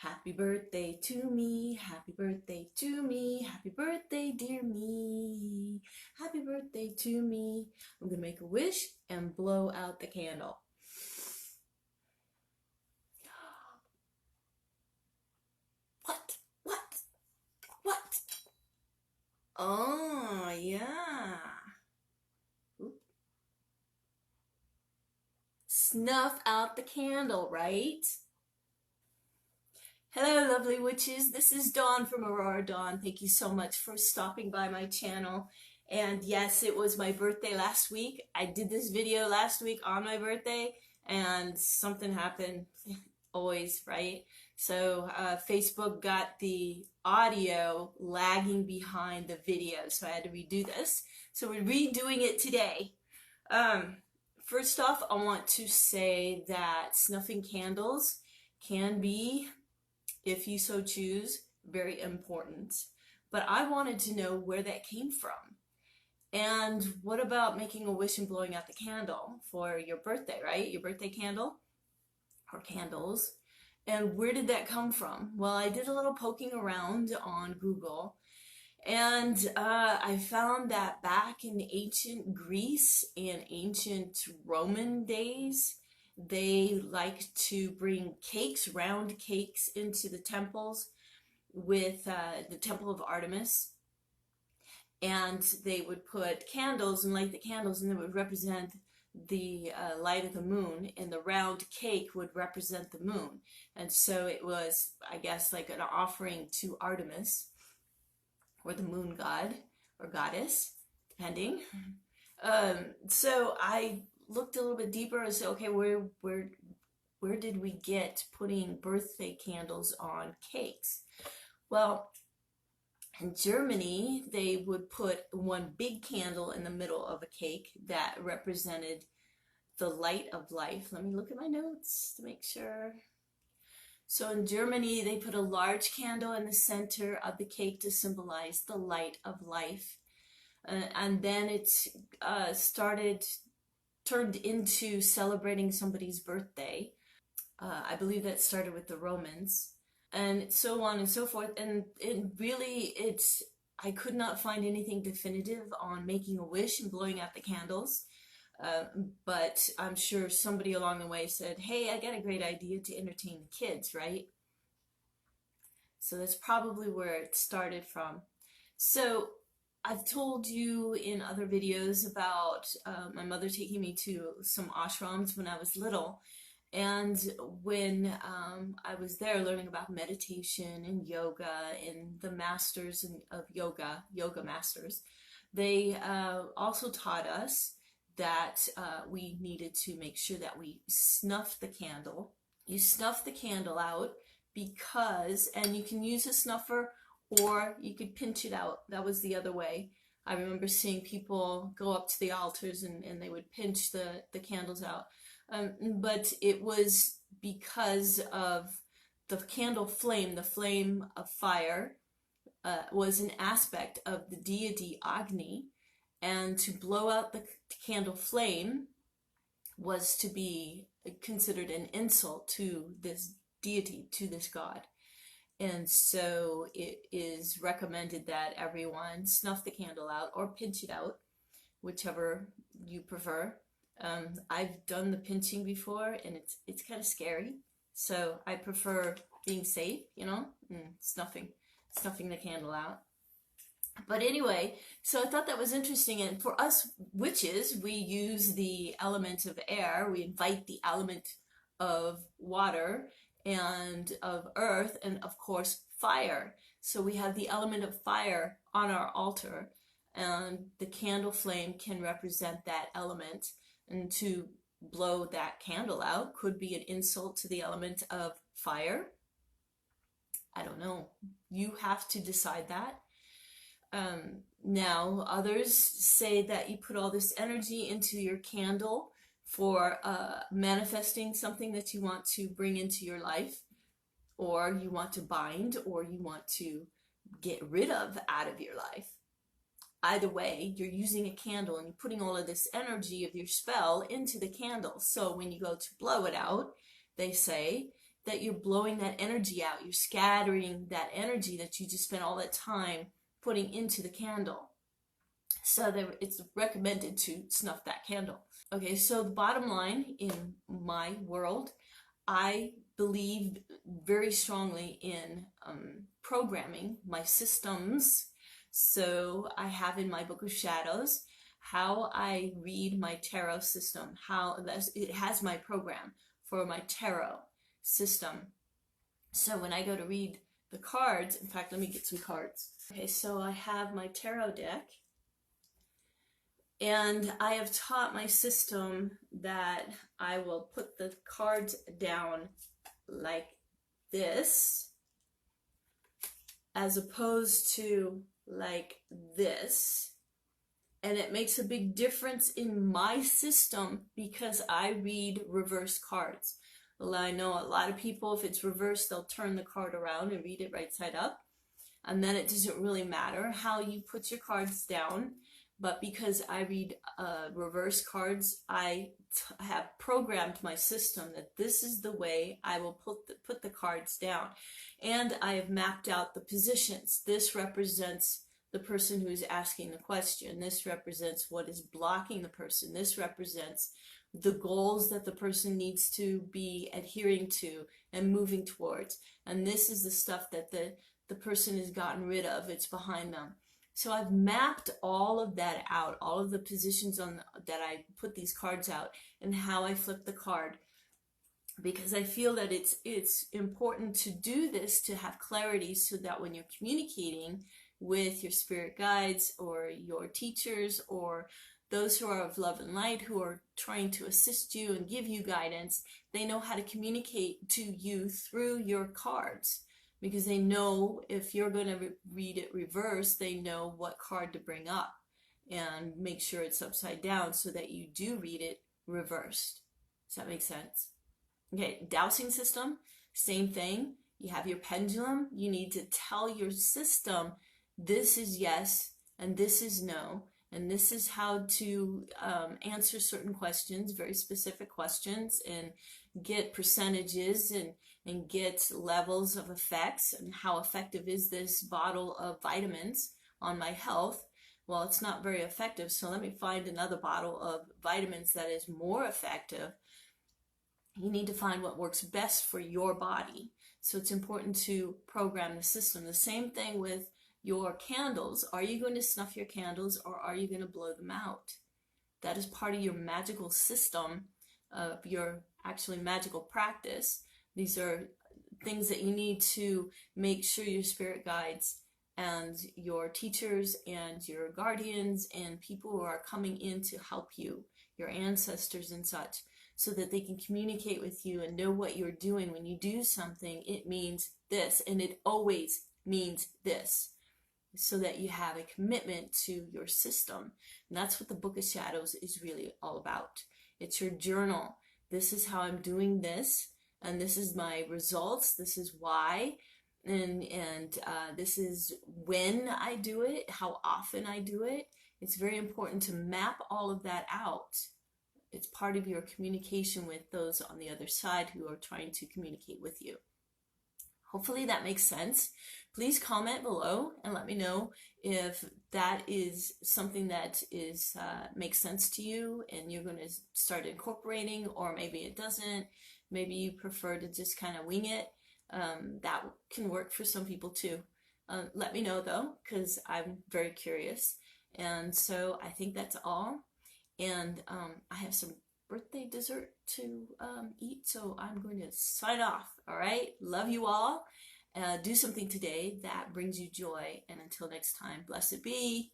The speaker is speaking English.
Happy birthday to me, happy birthday to me, happy birthday dear me, happy birthday to me. I'm gonna make a wish and blow out the candle. What? What? What? Oh, yeah. Oop. Snuff out the candle, right? Hello, lovely witches. This is Dawn from Aurora Dawn. Thank you so much for stopping by my channel. And yes, it was my birthday last week. I did this video last week on my birthday, and something happened. Always, right? So Facebook got the audio lagging behind the video, so I had to redo this. So we're redoing it today. First off, I want to say that snuffing candles can be, if you so choose, very important. But I wanted to know where that came from. And what about making a wish and blowing out the candle for your birthday, right? Your birthday candle or candles. And where did that come from? Well, I did a little poking around on Google, and I found that back in ancient Greece and ancient Roman days, they liked to bring cakes, round cakes, into the temples with the Temple of Artemis. And they would put candles and light the candles, and they would represent the light of the moon, and the round cake would represent the moon. And so it was, I guess, like an offering to Artemis, or the moon god or goddess, depending. So I looked a little bit deeper and said, okay, where did we get putting birthday candles on cakes? Well, in Germany, they would put one big candle in the middle of a cake that represented the light of life. Let me look at my notes to make sure. So in Germany, they put a large candle in the center of the cake to symbolize the light of life. And then it turned into celebrating somebody's birthday. I believe that started with the Romans, and so on and so forth. And I could not find anything definitive on making a wish and blowing out the candles. But I'm sure somebody along the way said, hey, I got a great idea to entertain the kids, right? So that's probably where it started from. So I've told you in other videos about my mother taking me to some ashrams when I was little. And when I was there learning about meditation and yoga and the masters of yoga masters, they also taught us that we needed to make sure that we snuff the candle. You snuff the candle out because, and you can use a snuffer or you could pinch it out. That was the other way. I remember seeing people go up to the altars and they would pinch the candles out. But it was because of the candle flame, the flame of fire, was an aspect of the deity Agni, and to blow out the candle flame was to be considered an insult to this deity, to this god. And so it is recommended that everyone snuff the candle out or pinch it out, whichever you prefer. I've done the pinching before, and it's kind of scary, so I prefer being safe, and snuffing the candle out. But anyway, so I thought that was interesting, and for us witches, we use the element of air. We invite the element of water and of earth, and of course fire. So we have the element of fire on our altar, and the candle flame can represent that element. And to blow that candle out could be an insult to the element of fire. I don't know. You have to decide that. Now, others say that you put all this energy into your candle for manifesting something that you want to bring into your life, or you want to bind, or you want to get rid of out of your life. Either way, you're using a candle and you're putting all of this energy of your spell into the candle. So when you go to blow it out, they say that you're blowing that energy out. You're scattering that energy that you just spent all that time putting into the candle. So it's recommended to snuff that candle. Okay, so the bottom line, in my world, I believe very strongly in programming my systems. So I have in my Book of Shadows how I read my tarot system, how it has my program for my tarot system. So when I go to read the cards, in fact, let me get some cards. Okay, so I have my tarot deck, and I have taught my system that I will put the cards down like this, as opposed to like this. And it makes a big difference in my system because I read reverse cards. Well, I know a lot of people, if it's reversed, they'll turn the card around and read it right side up. And then it doesn't really matter how you put your cards down. But because I read reverse cards, I have programmed my system that this is the way I will put the cards down. And I have mapped out the positions. This represents the person who is asking the question. This represents what is blocking the person. This represents the goals that the person needs to be adhering to and moving towards. And this is the stuff that the person has gotten rid of. It's behind them. So I've mapped all of that out, all of the positions that I put these cards out, and how I flip the card, because I feel that it's important to do this to have clarity, so that when you're communicating with your spirit guides or your teachers or those who are of love and light, who are trying to assist you and give you guidance, they know how to communicate to you through your cards. Because they know if you're going to read it reverse, they know what card to bring up and make sure it's upside down so that you do read it reversed. Does that make sense? Okay, dowsing system, same thing. You have your pendulum. You need to tell your system, this is yes and this is no. And this is how to answer certain questions, very specific questions, and get percentages and get levels of effects, and how effective is this bottle of vitamins on my health. Well, it's not very effective, so let me find another bottle of vitamins that is more effective. You need to find what works best for your body. So it's important to program the system. The same thing with your candles. Are you going to snuff your candles, or are you going to blow them out? That is part of your magical system, of your actually magical practice. These are things that you need to make sure your spirit guides and your teachers and your guardians and people who are coming in to help you, your ancestors and such, so that they can communicate with you and know what you're doing. When you do something, it means this, and it always means this, so that you have a commitment to your system. And that's what the Book of Shadows is really all about. It's your journal. This is how I'm doing this, and this is my results. This is why, and this is when I do it, how often I do it. It's very important to map all of that out. It's part of your communication with those on the other side who are trying to communicate with you. Hopefully that makes sense. Please comment below and let me know if that is something that makes sense to you and you're going to start incorporating, or maybe it doesn't. Maybe you prefer to just kind of wing it. That can work for some people too. Let me know though, because I'm very curious. And so I think that's all. And I have some birthday dessert to eat, so I'm going to sign off. All right, love you all. Do something today that brings you joy, and until next time, blessed be.